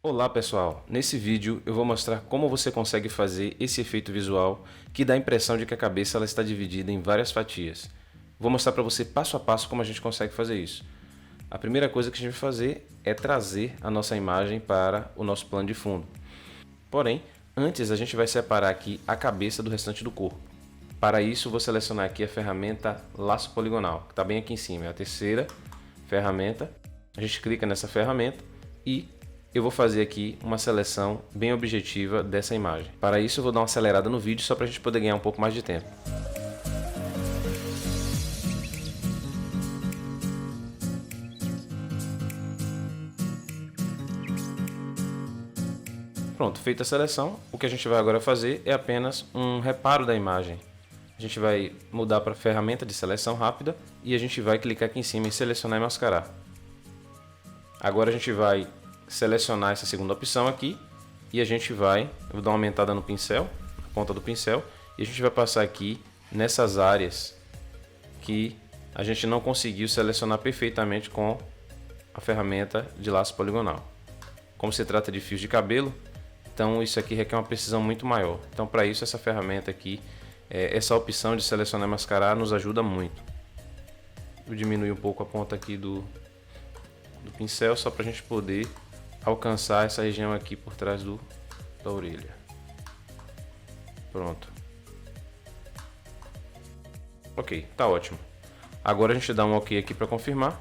Olá pessoal, nesse vídeo eu vou mostrar como você consegue fazer esse efeito visual que dá a impressão de que a cabeça ela está dividida em várias fatias. Vou mostrar para você passo a passo como a gente consegue fazer isso. A primeira coisa que a gente vai fazer é trazer a nossa imagem para o nosso plano de fundo. Porém, antes a gente vai separar aqui a cabeça do restante do corpo. Para isso, vou selecionar aqui a ferramenta Laço Poligonal, que está bem aqui em cima, é a terceira ferramenta. A gente clica nessa ferramenta e eu vou fazer aqui uma seleção bem objetiva dessa imagem. Para isso eu vou dar uma acelerada no vídeo só para a gente poder ganhar um pouco mais de tempo. Pronto, feita a seleção, o que a gente vai agora fazer é apenas um reparo da imagem. A gente vai mudar para a ferramenta de seleção rápida e a gente vai clicar aqui em cima em selecionar e mascarar. Agora a gente vai selecionar essa segunda opção aqui e a gente vai, eu vou dar uma aumentada no pincel, na ponta do pincel, e a gente vai passar aqui nessas áreas que a gente não conseguiu selecionar perfeitamente com a ferramenta de laço poligonal. Como se trata de fios de cabelo, então isso aqui requer uma precisão muito maior. Então para isso essa ferramenta aqui, essa opção de selecionar e mascarar nos ajuda muito. Eu diminuir um pouco a ponta aqui do pincel só para a gente poder alcançar essa região aqui por trás da orelha. Pronto. Ok, tá ótimo. Agora a gente dá um ok aqui para confirmar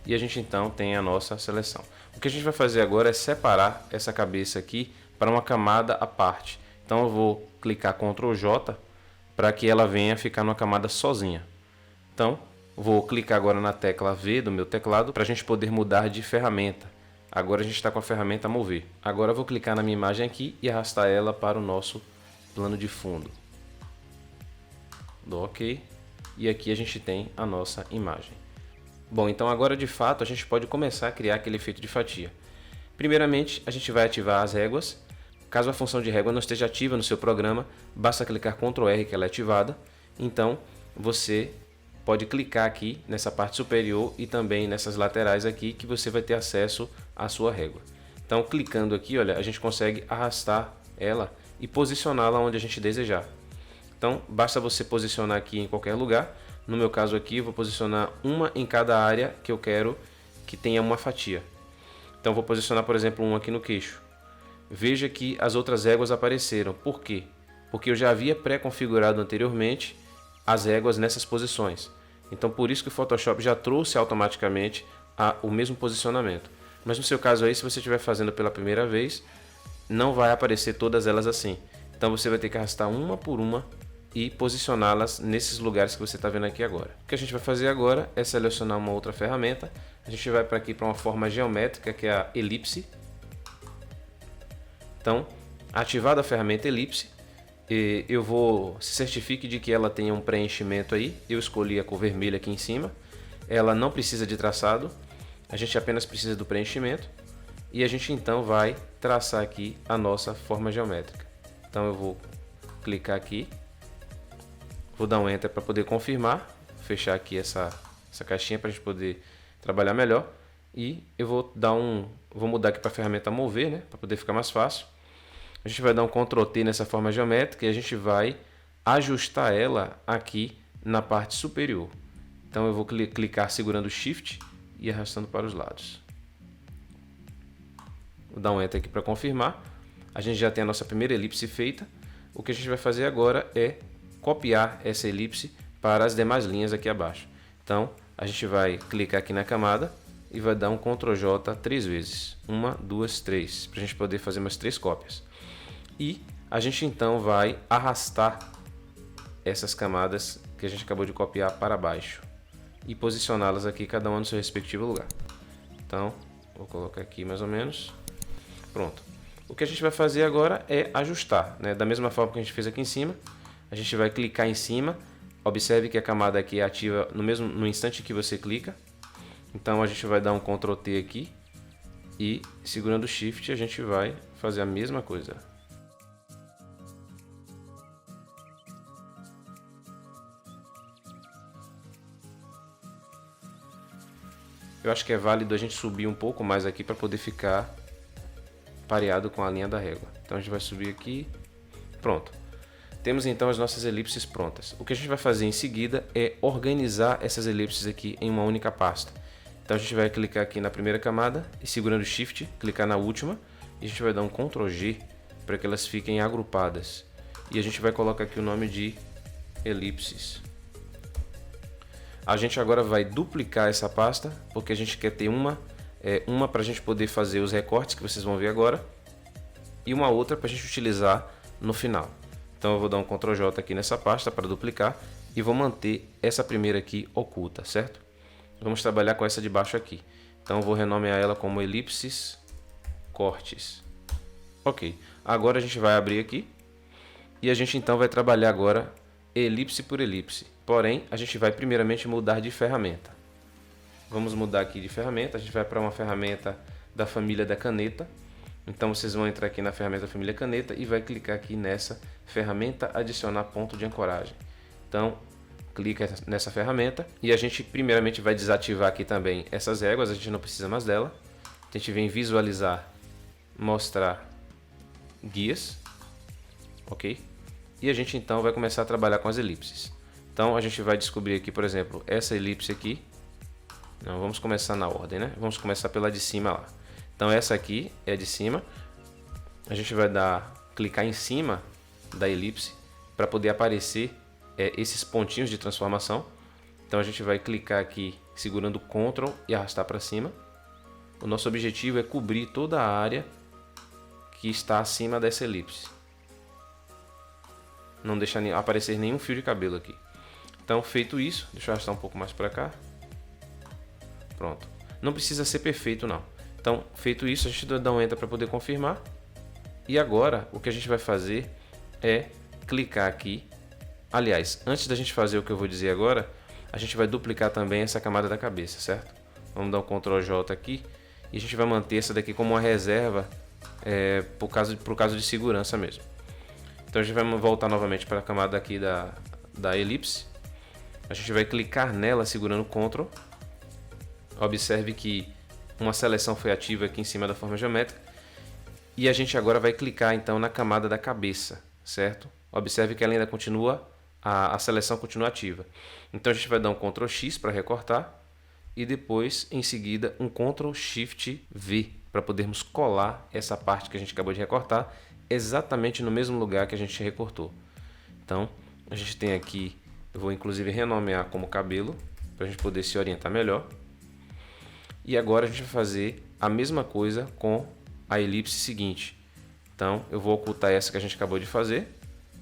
e a gente então tem a nossa seleção. O que a gente vai fazer agora é separar essa cabeça aqui para uma camada à parte. Então eu vou clicar Ctrl J para que ela venha ficar numa camada sozinha. Então vou clicar agora na tecla V do meu teclado para a gente poder mudar de ferramenta. Agora a gente está com a ferramenta mover. Agora eu vou clicar na minha imagem aqui e arrastar ela para o nosso plano de fundo. Dou OK. E aqui a gente tem a nossa imagem. Bom, então agora de fato a gente pode começar a criar aquele efeito de fatia. Primeiramente a gente vai ativar as réguas. Caso a função de régua não esteja ativa no seu programa, basta clicar Ctrl R que ela é ativada. Então você pode clicar aqui nessa parte superior e também nessas laterais aqui que você vai ter acesso à sua régua. Então clicando aqui, olha, a gente consegue arrastar ela e posicioná-la onde a gente desejar. Então basta você posicionar aqui em qualquer lugar. No meu caso aqui eu vou posicionar uma em cada área que eu quero que tenha uma fatia. Então vou posicionar, por exemplo, uma aqui no queixo. Veja que as outras réguas apareceram. Por quê? Porque eu já havia pré-configurado anteriormente as réguas nessas posições. Então por isso que o Photoshop já trouxe automaticamente o mesmo posicionamento. Mas no seu caso aí, se você estiver fazendo pela primeira vez, não vai aparecer todas elas assim. Então você vai ter que arrastar uma por uma e posicioná-las nesses lugares que você está vendo aqui agora. O que a gente vai fazer agora é selecionar uma outra ferramenta. A gente vai para aqui para uma forma geométrica que é a elipse. Então, ativada a ferramenta elipse, eu vou se certifique de que ela tenha um preenchimento aí. Eu escolhi a cor vermelha aqui em cima. Ela não precisa de traçado, a gente apenas precisa do preenchimento e a gente então vai traçar aqui a nossa forma geométrica. Então eu vou clicar aqui, vou dar um Enter para poder confirmar, fechar aqui essa caixinha para a gente poder trabalhar melhor e eu vou mudar aqui para a ferramenta mover, né, para poder ficar mais fácil. A gente vai dar um Ctrl T nessa forma geométrica e a gente vai ajustar ela aqui na parte superior. Então eu vou clicar segurando o Shift e arrastando para os lados. Vou dar um Enter aqui para confirmar. A gente já tem a nossa primeira elipse feita. O que a gente vai fazer agora é copiar essa elipse para as demais linhas aqui abaixo. Então a gente vai clicar aqui na camada e vai dar um Ctrl J 3 vezes. 1, 2, 3, para a gente poder fazer mais 3 cópias. E a gente então vai arrastar essas camadas que a gente acabou de copiar para baixo e posicioná-las aqui, cada uma no seu respectivo lugar. Então, vou colocar aqui mais ou menos. Pronto. O que a gente vai fazer agora é ajustar, né? Da mesma forma que a gente fez aqui em cima, a gente vai clicar em cima. Observe que a camada aqui é ativa no instante que você clica. Então a gente vai dar um Ctrl T aqui e segurando o Shift a gente vai fazer a mesma coisa. Eu acho que é válido a gente subir um pouco mais aqui para poder ficar pareado com a linha da régua. Então a gente vai subir aqui, pronto. Temos então as nossas elipses prontas. O que a gente vai fazer em seguida é organizar essas elipses aqui em uma única pasta. Então a gente vai clicar aqui na primeira camada e segurando Shift, clicar na última e a gente vai dar um Ctrl G para que elas fiquem agrupadas. E a gente vai colocar aqui o nome de elipses. A gente agora vai duplicar essa pasta, porque a gente quer ter uma para a gente poder fazer os recortes que vocês vão ver agora e uma outra para a gente utilizar no final. Então eu vou dar um Ctrl J aqui nessa pasta para duplicar e vou manter essa primeira aqui oculta, certo? Vamos trabalhar com essa de baixo aqui. Então eu vou renomear ela como elipses cortes. Ok, agora a gente vai abrir aqui e a gente então vai trabalhar agora elipse por elipse. Porém, a gente vai primeiramente mudar de ferramenta. Vamos mudar aqui de ferramenta, a gente vai para uma ferramenta da família da caneta. Então vocês vão entrar aqui na ferramenta da família caneta e vai clicar aqui nessa ferramenta adicionar ponto de ancoragem. Então clica nessa ferramenta e a gente primeiramente vai desativar aqui também essas réguas, a gente não precisa mais dela. A gente vem visualizar, mostrar guias, ok? E a gente então vai começar a trabalhar com as elipses. Então a gente vai descobrir aqui, por exemplo, essa elipse aqui. Não, vamos começar na ordem, né? Vamos começar pela de cima lá. Então essa aqui é de cima. A gente vai clicar em cima da elipse para poder aparecer esses pontinhos de transformação. Então a gente vai clicar aqui segurando Ctrl e arrastar para cima. O nosso objetivo é cobrir toda a área que está acima dessa elipse. Não deixar aparecer nenhum fio de cabelo aqui. Então feito isso, deixa eu arrastar um pouco mais para cá. Pronto. Não precisa ser perfeito não. Então feito isso, a gente dá um Enter para poder confirmar. E agora o que a gente vai fazer é clicar aqui. Aliás, antes da gente fazer o que eu vou dizer agora, a gente vai duplicar também essa camada da cabeça, certo? Vamos dar um Ctrl J aqui e a gente vai manter essa daqui como uma reserva por caso de segurança mesmo. Então a gente vai voltar novamente para a camada aqui da elipse. A gente vai clicar nela segurando Ctrl. Observe que uma seleção foi ativa aqui em cima da forma geométrica. E a gente agora vai clicar então na camada da cabeça, certo? Observe que ela ainda continua, a seleção continua ativa. Então a gente vai dar um Ctrl X para recortar e depois em seguida um Ctrl Shift V para podermos colar essa parte que a gente acabou de recortar exatamente no mesmo lugar que a gente recortou. Então a gente tem aqui, eu vou inclusive renomear como cabelo para a gente poder se orientar melhor. E agora a gente vai fazer a mesma coisa com a elipse seguinte. Então eu vou ocultar essa que a gente acabou de fazer.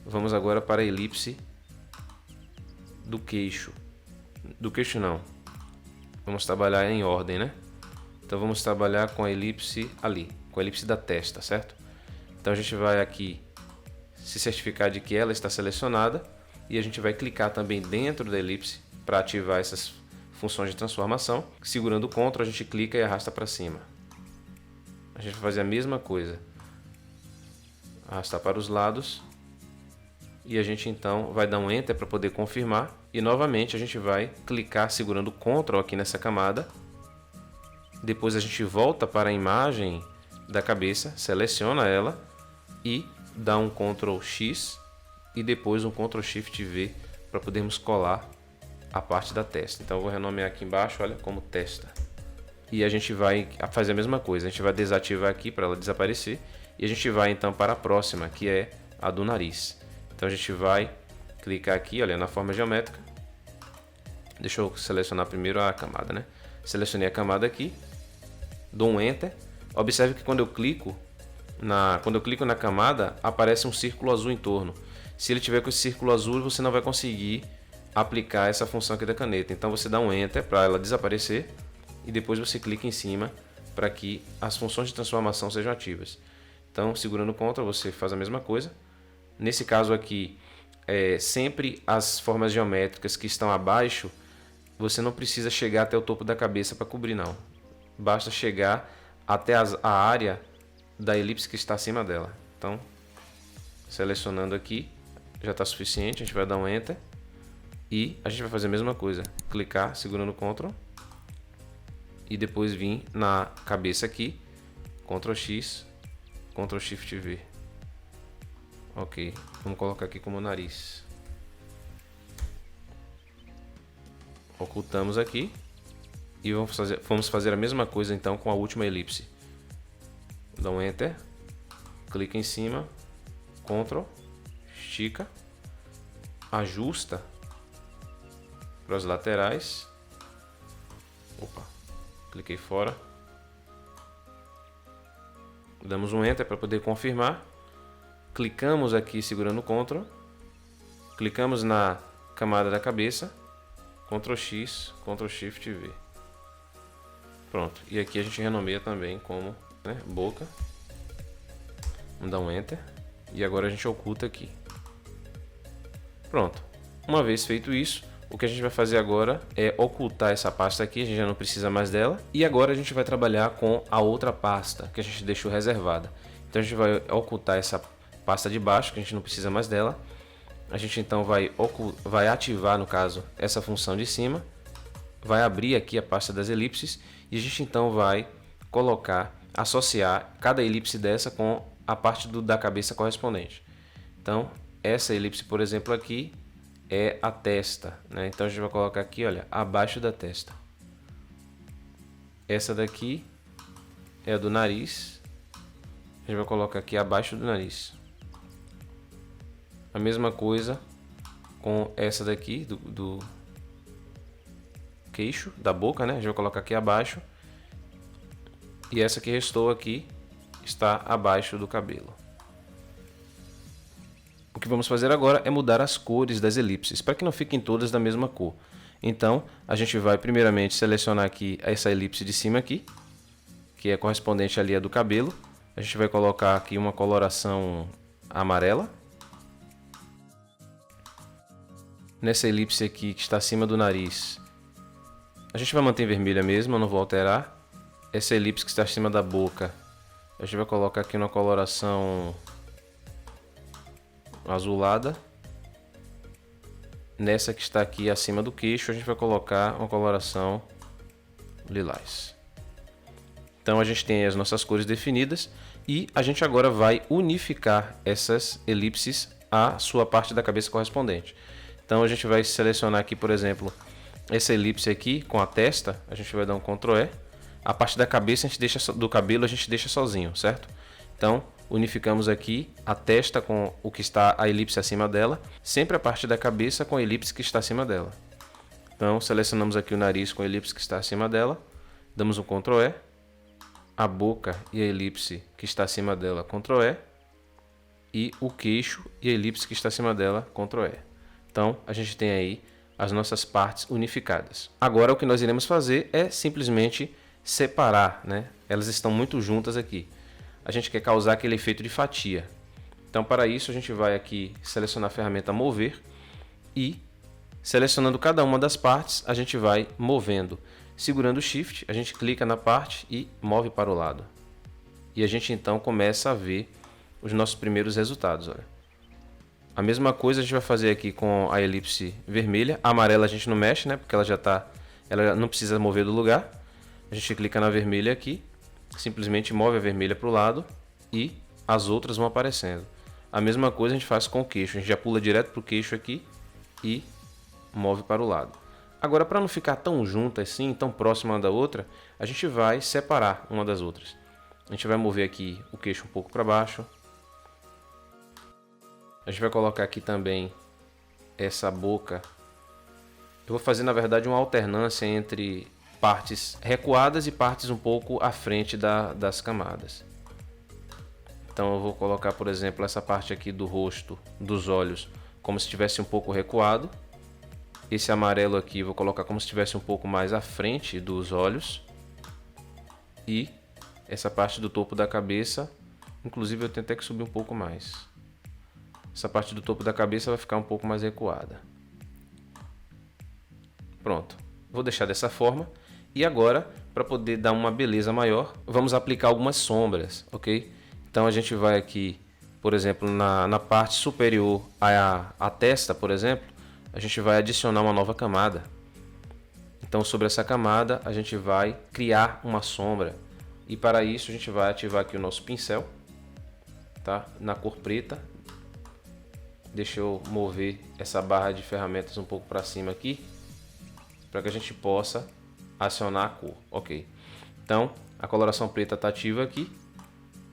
Vamos agora para a elipse do queixo. Do queixo não. Vamos trabalhar em ordem, né? Então vamos trabalhar com a elipse ali, com a elipse da testa, certo? Então a gente vai aqui se certificar de que ela está selecionada e a gente vai clicar também dentro da elipse para ativar essas funções de transformação. Segurando o Ctrl a gente clica e arrasta para cima. A gente vai fazer a mesma coisa. Arrastar para os lados. E a gente então vai dar um Enter para poder confirmar. E novamente a gente vai clicar segurando o Ctrl aqui nessa camada. Depois a gente volta para a imagem da cabeça, seleciona ela e dá um Ctrl X e depois um Ctrl Shift V para podermos colar a parte da testa. Então eu vou renomear aqui embaixo, olha, como testa. E a gente vai fazer a mesma coisa, a gente vai desativar aqui para ela desaparecer e a gente vai então para a próxima, que é a do nariz. Então a gente vai clicar aqui, olha, na forma geométrica. Deixa eu selecionar primeiro a camada, né? Selecionei a camada aqui, dou um Enter. Observe que quando eu clico na camada, aparece um círculo azul em torno. Se ele tiver com esse círculo azul, você não vai conseguir aplicar essa função aqui da caneta. Então você dá um Enter para ela desaparecer e depois você clica em cima para que as funções de transformação sejam ativas. Então segurando o Ctrl você faz a mesma coisa. Nesse caso aqui, sempre as formas geométricas que estão abaixo, você não precisa chegar até o topo da cabeça para cobrir não. Basta chegar até a área da elipse que está acima dela. Então selecionando aqui já está suficiente, a gente vai dar um Enter. E a gente vai fazer a mesma coisa, clicar segurando o Ctrl e depois vir na cabeça aqui, Ctrl X Ctrl Shift V. Ok, vamos colocar aqui como nariz. Ocultamos aqui. E vamos fazer a mesma coisa então com a última elipse. Dá um Enter. Clica em cima. Ctrl. Estica. Ajusta para as laterais. Opa, cliquei fora. Damos um Enter para poder confirmar. Clicamos aqui segurando o Ctrl. Clicamos na camada da cabeça. Ctrl X, Ctrl Shift V. Pronto. E aqui a gente renomeia também como, né, boca. Vamos dar um Enter. E agora a gente oculta aqui. Pronto. Uma vez feito isso, o que a gente vai fazer agora é ocultar essa pasta aqui, a gente já não precisa mais dela. E agora a gente vai trabalhar com a outra pasta que a gente deixou reservada. Então a gente vai ocultar essa pasta de baixo, que a gente não precisa mais dela. A gente então vai ativar, no caso, essa função de cima. Vai abrir aqui a pasta das elipses. E a gente então vai associar cada elipse dessa com a parte da cabeça correspondente. Então, essa elipse, por exemplo, aqui é a testa, né? Então a gente vai colocar aqui, olha, abaixo da testa. Essa daqui é a do nariz. A gente vai colocar aqui abaixo do nariz. A mesma coisa com essa daqui do queixo, da boca, né? A gente vai colocar aqui abaixo. E essa que restou aqui está abaixo do cabelo. O que vamos fazer agora é mudar as cores das elipses, para que não fiquem todas da mesma cor. Então, a gente vai primeiramente selecionar aqui essa elipse de cima aqui, que é correspondente ali à do cabelo. A gente vai colocar aqui uma coloração amarela. Nessa elipse aqui que está acima do nariz, a gente vai manter vermelha mesmo, eu não vou alterar. Essa elipse que está acima da boca, a gente vai colocar aqui uma coloração azulada. Nessa que está aqui acima do queixo, a gente vai colocar uma coloração lilás. Então a gente tem as nossas cores definidas e a gente agora vai unificar essas elipses à sua parte da cabeça correspondente. Então a gente vai selecionar aqui, por exemplo, essa elipse aqui com a testa, a gente vai dar um Ctrl E. A parte da cabeça do cabelo a gente deixa sozinho, certo? Então unificamos aqui a testa com o que está a elipse acima dela, sempre a parte da cabeça com a elipse que está acima dela. Então selecionamos aqui o nariz com a elipse que está acima dela, damos um Ctrl E, a boca e a elipse que está acima dela, Ctrl E, e o queixo e a elipse que está acima dela, Ctrl E. Então a gente tem aí as nossas partes unificadas. Agora o que nós iremos fazer é simplesmente separar, né? Elas estão muito juntas aqui. A gente quer causar aquele efeito de fatia. Então, para isso, a gente vai aqui selecionar a ferramenta mover e, selecionando cada uma das partes, a gente vai movendo. Segurando o Shift, a gente clica na parte e move para o lado. E a gente então começa a ver os nossos primeiros resultados. Olha. A mesma coisa a gente vai fazer aqui com a elipse vermelha. A amarela a gente não mexe, né? Porque ela não precisa mover do lugar. A gente clica na vermelha aqui. Simplesmente move a vermelha para o lado e as outras vão aparecendo. A mesma coisa a gente faz com o queixo. A gente já pula direto para o queixo aqui e move para o lado. Agora, para não ficar tão junta assim, tão próxima uma da outra, a gente vai separar uma das outras. A gente vai mover aqui o queixo um pouco para baixo. A gente vai colocar aqui também essa boca. Eu vou fazer, na verdade, uma alternância entre partes recuadas e partes um pouco à frente das camadas. Então eu vou colocar, por exemplo, essa parte aqui do rosto, dos olhos, como se estivesse um pouco recuado. Esse amarelo aqui eu vou colocar como se estivesse um pouco mais à frente dos olhos. E essa parte do topo da cabeça, inclusive eu tenho até que subir um pouco mais. Essa parte do topo da cabeça vai ficar um pouco mais recuada. Pronto. Vou deixar dessa forma. E agora, para poder dar uma beleza maior, vamos aplicar algumas sombras, ok? Então a gente vai aqui, por exemplo, na parte superior à testa, por exemplo, a gente vai adicionar uma nova camada. Então sobre essa camada a gente vai criar uma sombra. E para isso a gente vai ativar aqui o nosso pincel. tá? Na cor preta. Deixa eu mover essa barra de ferramentas um pouco para cima aqui, para que a gente possa acionar a cor. Ok. Então, a coloração preta está ativa aqui.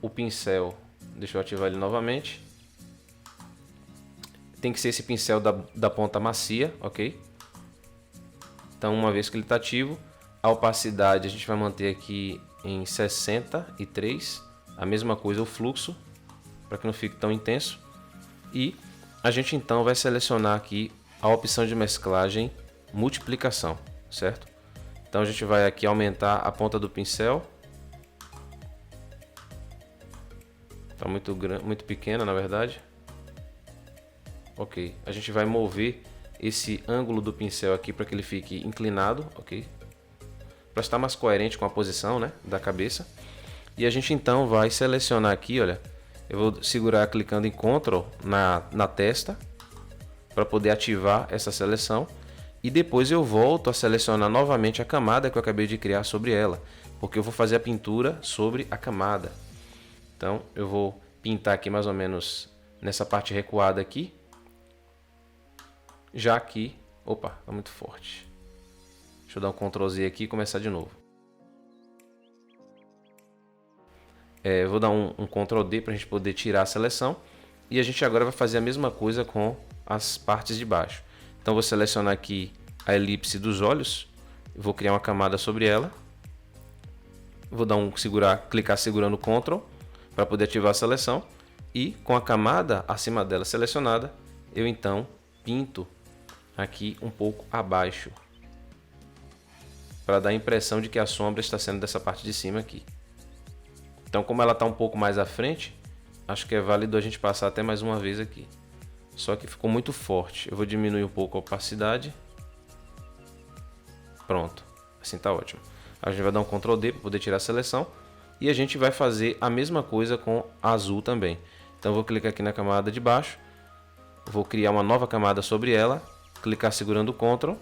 O pincel, deixa eu ativar ele novamente. Tem que ser esse pincel da ponta macia, ok? Então, uma vez que ele está ativo, a opacidade a gente vai manter aqui em 63. A mesma coisa o fluxo, para que não fique tão intenso. E a gente então vai selecionar aqui a opção de mesclagem multiplicação, certo? Então a gente vai aqui aumentar a ponta do pincel. Está muito pequena, na verdade. Ok, a gente vai mover esse ângulo do pincel aqui para que ele fique inclinado, ok? Para estar mais coerente com a posição, né, da cabeça. E a gente então vai selecionar aqui, olha, eu vou segurar clicando em Ctrl na testa para poder ativar essa seleção. E depois eu volto a selecionar novamente a camada que eu acabei de criar sobre ela, porque eu vou fazer a pintura sobre a camada. Então eu vou pintar aqui mais ou menos nessa parte recuada aqui. Já aqui, opa, tá muito forte. Deixa eu dar um Ctrl Z aqui e começar de novo. Eu vou dar um Ctrl D para a gente poder tirar a seleção. E a gente agora vai fazer a mesma coisa com as partes de baixo. Então vou selecionar aqui a elipse dos olhos. Vou criar uma camada sobre ela. Vou dar clicar segurando o Ctrl para poder ativar a seleção. E com a camada acima dela selecionada, eu então pinto aqui um pouco abaixo, para dar a impressão de que a sombra está sendo dessa parte de cima aqui. Então, como ela está um pouco mais à frente, acho que é válido a gente passar até mais uma vez aqui. Só que ficou muito forte. Eu vou diminuir um pouco a opacidade. Pronto, assim está ótimo. A gente vai dar um Ctrl D para poder tirar a seleção. E a gente vai fazer a mesma coisa com azul também. Então, eu vou clicar aqui na camada de baixo. Vou criar uma nova camada sobre ela. Clicar segurando o Ctrl.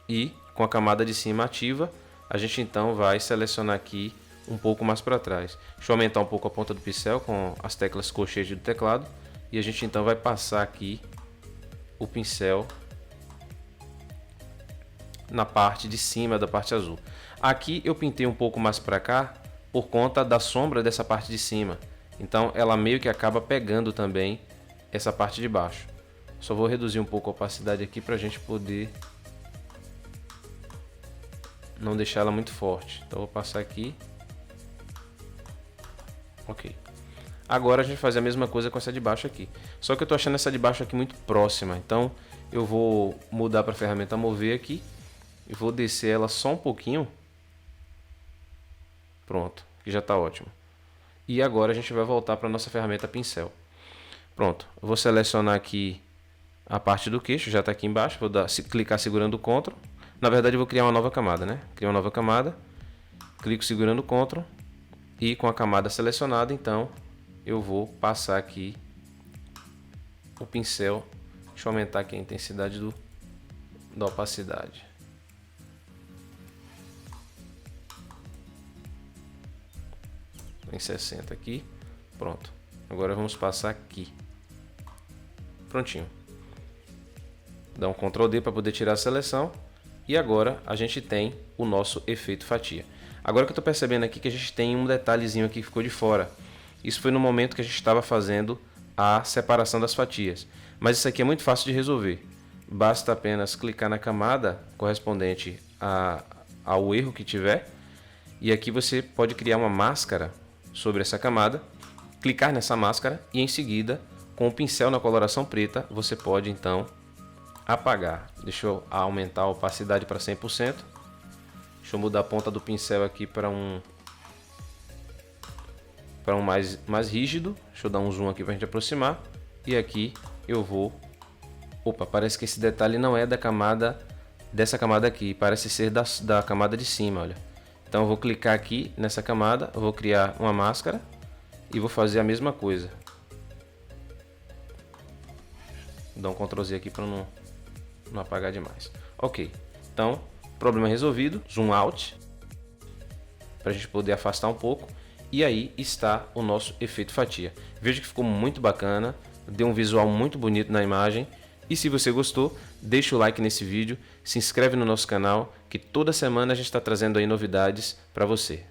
E com a camada de cima ativa, a gente então vai selecionar aqui um pouco mais para trás. Deixa eu aumentar um pouco a ponta do pincel com as teclas colchete do teclado. E a gente então vai passar aqui o pincel na parte de cima da parte azul. Aqui eu pintei um pouco mais para cá por conta da sombra dessa parte de cima. Então ela meio que acaba pegando também essa parte de baixo. Só vou reduzir um pouco a opacidade aqui para a gente poder não deixar ela muito forte. Então vou passar aqui. Ok. Agora a gente vai fazer a mesma coisa com essa de baixo aqui. Só que eu estou achando essa de baixo aqui muito próxima. Então eu vou mudar para a ferramenta mover aqui. E vou descer ela só um pouquinho. Pronto, que já está ótimo. E agora a gente vai voltar para a nossa ferramenta pincel. Pronto, eu vou selecionar aqui a parte do queixo, já está aqui embaixo. Vou clicar segurando o Ctrl. Na verdade eu vou criar uma nova camada, né? Criar uma nova camada. Clico segurando o Ctrl. E com a camada selecionada, então, eu vou passar aqui o pincel. Deixa eu aumentar aqui a intensidade da opacidade. Em 60 aqui. Pronto. Agora vamos passar aqui. Prontinho. Dá um Ctrl D para poder tirar a seleção. E agora a gente tem o nosso efeito fatia. Agora que eu estou percebendo aqui que a gente tem um detalhezinho aqui que ficou de fora. Isso foi no momento que a gente estava fazendo a separação das fatias. Mas isso aqui é muito fácil de resolver. Basta apenas clicar na camada correspondente ao erro que tiver. E aqui você pode criar uma máscara sobre essa camada. Clicar nessa máscara e em seguida, com o pincel na coloração preta, você pode então apagar. Deixa eu aumentar a opacidade para 100%. Deixa eu mudar a ponta do pincel aqui para um mais rígido. Deixa eu dar um zoom aqui para a gente aproximar. E aqui eu vou... Opa, parece que esse detalhe não é dessa camada aqui. Parece ser da camada de cima, olha. Então eu vou clicar aqui nessa camada. Eu vou criar uma máscara. E vou fazer a mesma coisa. Vou dar um Ctrl Z aqui para não apagar demais. Ok, então, problema resolvido. Zoom out. Para a gente poder afastar um pouco. E aí está o nosso efeito fatia. Veja que ficou muito bacana, deu um visual muito bonito na imagem. E se você gostou, deixa o like nesse vídeo, se inscreve no nosso canal, que toda semana a gente está trazendo aí novidades para você.